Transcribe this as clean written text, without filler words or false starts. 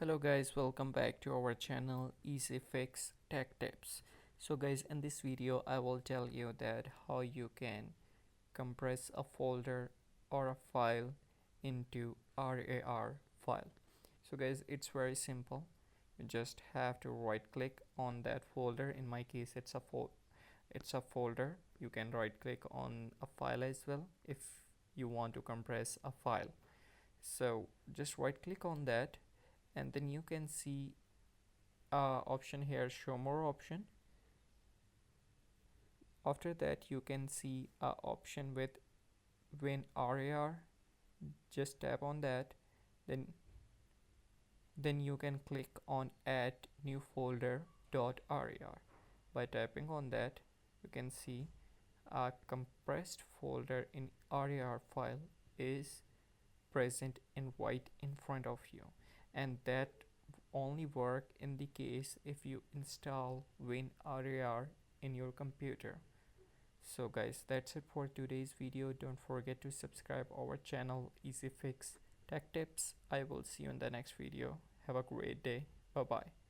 Hello guys, welcome back to our channel Easy Fix Tech Tips. So guys, in this video I will tell you that how you can compress a folder or a file into RAR file. So guys, it's very simple. You just have to right click on that folder. In my case it's a folder. You can right click on a file as well if you want to compress a file. So just right click on that, and then you can see option here, show more option. After that you can see a option with WinRAR. Just tap on that, then you can click on add new folder .rar. By tapping on that, you can see a compressed folder in RAR file is present in white in front of you, and that only work in the case if you install WinRAR in your computer. So guys, that's it for today's video. Don't forget to subscribe our channel Easy Fix Tech Tips. I will see you in the next video. Have a great day. Bye bye.